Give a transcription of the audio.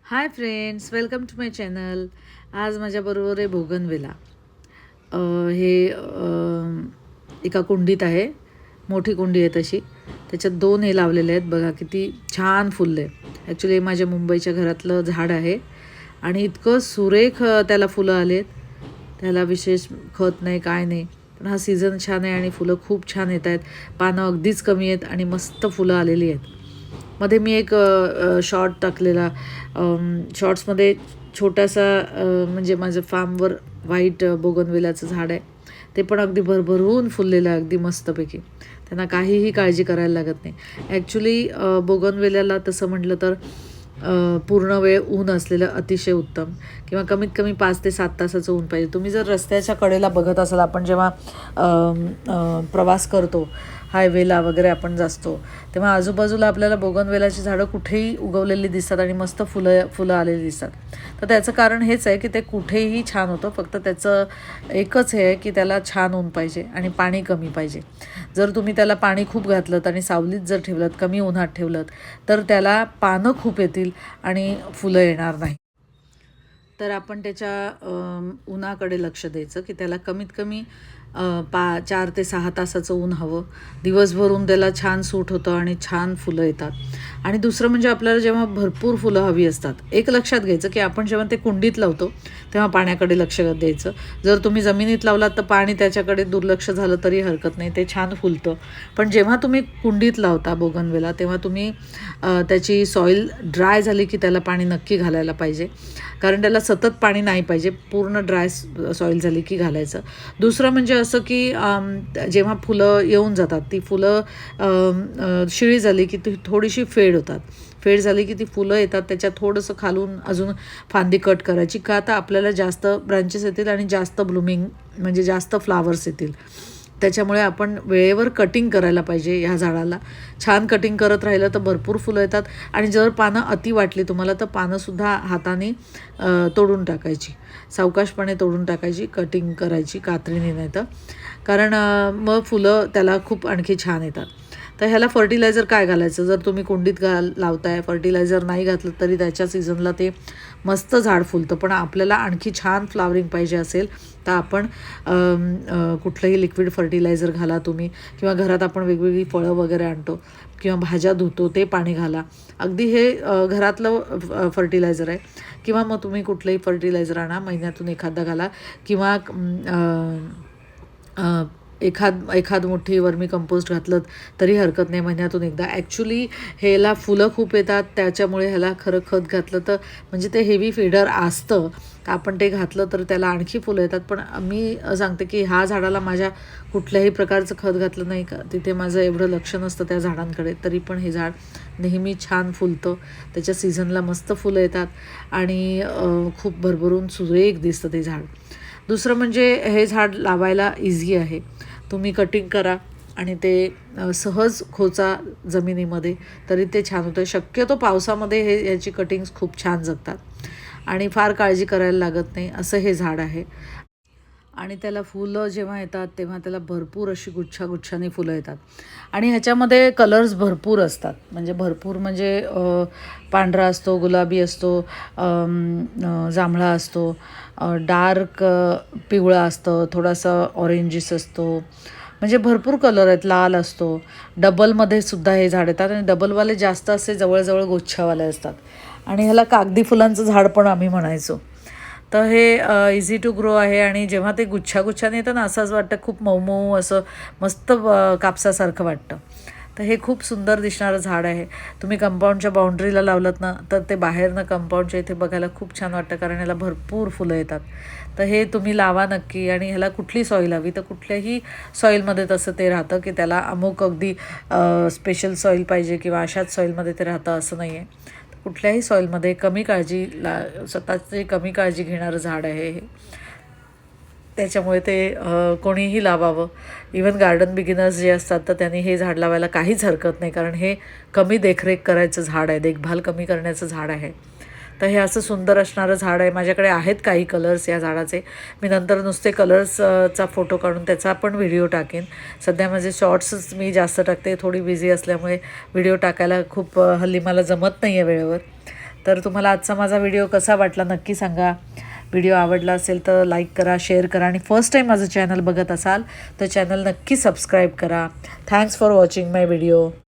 High friends, welcome to my channel. आज माझ्याबरोबर आहे बोगनविला. हे एका कुंडीत आहे. मोठी कुंडी आहे तशी. त्याच्यात 2 हे लावलेले आहेत. बघा किती छान फुलले. ॲक्च्युली माझ्या मुंबईच्या घरातलं झाड आहे आणि इतकं सुरेख त्याला फुलं आलेत. त्याला विशेष खत नाही, काय नाही. पण हा सीझन छान आहे आणि फुलं खूप छान येत आहेत. पानं अगदीच कमी आहेत आणि मस्त फुलं आलेली आहेत. मध्ये मी एक शॉर्ट टाकलेला. शॉर्ट्समध्ये छोटासा म्हणजे माझ्या फार्मवर व्हाईट बोगनविल्याचं झाड आहे. ते पण अगदी भरभरून फुललेलं आहे, अगदी मस्तपैकी. त्यांना काहीही काळजी करायला लागत नाही. ॲक्च्युली बोगनविल्याला तसं म्हटलं तर पूर्ण वेळ ऊन असलेलं अतिशय उत्तम, किंवा कमीत कमी 5 ते 7 तासाचं ऊन पाहिजे. तुम्ही जर रस्त्याच्या कडेला बघत असाल, आपण जेव्हा प्रवास करतो हायवेला वगैरे आपण जातो, तेव्हा आजूबाजूला आपल्याला बोगनवेलाची झाडं कुठेही उगवलेली दिसतात आणि मस्त फुलं आलेली दिसतात. तर त्याचं कारण हेच आहे की ते कुठेही छान होतं. फक्त त्याचं एकच हे आहे की त्याला छान ऊन पाहिजे आणि पाणी कमी पाहिजे. जर तुम्ही त्याला पाणी खूप घातलं आणि सावलीत जर ठेवलं, कमी उन्हात ठेवलं, तर त्याला पानं खूप येतील आणि फुलं येणार नाही. तर आपण त्याच्या उन्हाकडे लक्ष द्यायचं की त्याला कमीत कमी 4 ते 6 तासाचं ऊन हवं. दिवसभर ऊन त्याला छान सूट होतं आणि छान फुलं येतात. आणि दुसरं म्हणजे आपल्याला जेव्हा भरपूर फुलं हवी असतात, एक लक्षात घ्यायचं की आपण जेव्हा ते कुंडीत लावतो तेव्हा पाण्याकडे लक्ष द्यायचं. जर तुम्ही जमिनीत लावलात तर पाणी त्याच्याकडे दुर्लक्ष झालं तरी हरकत नाही, ते छान फुलतं. पण जेव्हा तुम्ही कुंडीत लावता बोगनवेला, तेव्हा तुम्ही त्याची सॉईल ड्राय झाली की त्याला पाणी नक्की घालायला पाहिजे, कारण त्याला सतत पाणी नाही पाहिजे. पूर्ण ड्राय सॉईल झाली की घालायचं. दुसरं म्हणजे असं की जेव्हा फुलं येऊन जातात, ती फुलं शिळी झाली की ती थोडीशी फेड होतात. फेड झाली की ती फुलं येतात, त्याच्यात थोडंसं खालून अजून फांदी कट करायची, का तर आपल्याला जास्त ब्रांचेस येतील आणि जास्त ब्लूमिंग म्हणजे जास्त फ्लावर्स येतील. त्याच्यामुळे आपण वेळेवर कटिंग करायला पाहिजे. ह्या झाडाला छान कटिंग करत राहिलं तर भरपूर फुलं येतात. आणि जर पानं अति वाटली तुम्हाला तर पानंसुद्धा हाताने तोडून टाकायची, सावकाशपणे तोडून टाकायची, कटिंग करायची कात्रीने, नाही तर कारण मग फुलं त्याला खूप आणखी छान येतात. तर ह्याला फर्टिलायझर काय घालायचं? जर तुम्ही कुंडीत लावताय, फर्टिलायझर नाही घातलं तरी त्याच्या सीझनला ते मस्त झाड फुलतं. पण आपल्याला आणखी छान फ्लावरिंग पाहिजे असेल तर आपण कुठलंही लिक्विड फर्टिलायझर घाला तुम्ही, किंवा घरात आपण वेगवेगळी फळं वगैरे आणतो किंवा भाज्या धुतो ते पाणी घाला. अगदी हे घरातलं फर्टिलायझर आहे. किंवा मग तुम्ही कुठलंही फर्टिलायझर आणा, महिन्यातून एखादा घाला, किंवा एखाद मोठी वर्मी कंपोस्ट घातलं तरी हरकत नाही, महिन्यातून एकदा. ॲक्च्युली ह्याला फुलं खूप येतात, त्याच्यामुळे ह्याला खरं खत घातलं तर म्हणजे ते हेवी फीडर असतं, आपण ते घातलं तर त्याला आणखी फुलं येतात. पण मी सांगते की ह्या झाडाला माझ्या कुठल्याही प्रकारचं खत घातलं नाही का, तिथे माझं एवढं लक्ष नसतं त्या झाडांकडे, तरी पण हे झाड नेहमी छान फुलतं. त्याच्या सीझनला मस्त फुलं येतात आणि खूप भरभरून सुरेख दिसतं ते झाड. दुसरं म्हणजे हे झाड लावायला इझी आहे. तुम्ही कटिंग करा आणि ते सहज खोचा जमिनीमध्ये, तरी ते छान होतं. शक्यतो पावसामध्ये याची कटिंग्स खूप छान जगतात आणि फार काळजी करायला लागत नाही, असं हे झाड आहे. आणि त्याला फुलं जेव्हा येतात तेव्हा त्याला भरपूर अशी गुच्छागुच्छाने फुलं येतात. आणि ह्याच्यामध्ये कलर्स भरपूर असतात, म्हणजे भरपूर म्हणजे पांढरा असतो, गुलाबी असतो, जांभळा असतो, डार्क पिवळा असतं, थोडासा ऑरेंजिस असतो, म्हणजे भरपूर कलर आहेत. लाल असतो. डबलमध्ये सुद्धा हे झाड येतात आणि डबलवाले जास्त असे जवळजवळ गुच्छावाले असतात. आणि ह्याला कागदी फुलांचं झाड पण आम्ही म्हणायचो. तर हे इझी टू ग्रो आहे. आणि जेव्हा ते गुच्छागुच्छाने येतं ना, असंच वाटतं खूप मऊ असं मस्त कापसासारखं वाटतं. तर हे खूप सुंदर दिसणारं झाड आहे. तुम्ही कंपाऊंडच्या बाउंड्रीला लावलं ना तर ते बाहेरनं कंपाऊंडच्या इथे बघायला खूप छान वाटतं, कारण ह्याला भरपूर फुलं येतात. तर हे तुम्ही लावा नक्की. आणि ह्याला कुठली सॉईल हवी तर कुठल्याही सॉईलमध्ये तसं ते राहतं, की त्याला अमुक अगदी स्पेशल सॉईल पाहिजे किंवा अशाच सॉईलमध्ये ते राहतं असं नाही आहे. कुठल्याही सॉईलमध्ये स्वतःची कमी काळजी घेणारं झाड आहे हे. त्याच्यामुळे ते कोणीही लावावं. इवन गार्डन बिगिनर्स जे असतात तर त्यांनी हे झाड लावायला काहीच हरकत नाही, कारण हे कमी देखरेख करायचं झाड आहे, देखभाल कमी करण्याचं झाड आहे. तर हे असं सुंदर असणारं झाड आहे. माझ्याकडे आहेत काही कलर्स या झाडाचे. मी नंतर नुसते कलर्सचा फोटो काढून त्याचा पण व्हिडिओ टाकेन. सध्या माझे शॉर्ट्सच मी जास्त टाकते, थोडी बिझी असल्यामुळे व्हिडिओ टाकायला खूप हल्ली मला जमत नाही आहे वेळेवर. तर तुम्हाला आजचा माझा व्हिडिओ कसा वाटला नक्की सांगा. व्हिडिओ आवडला असेल तर लाईक करा, शेअर करा आणि फर्स्ट टाईम माझं चॅनल बघत असाल तर चॅनल नक्की सबस्क्राईब करा. Thanks for watching my video.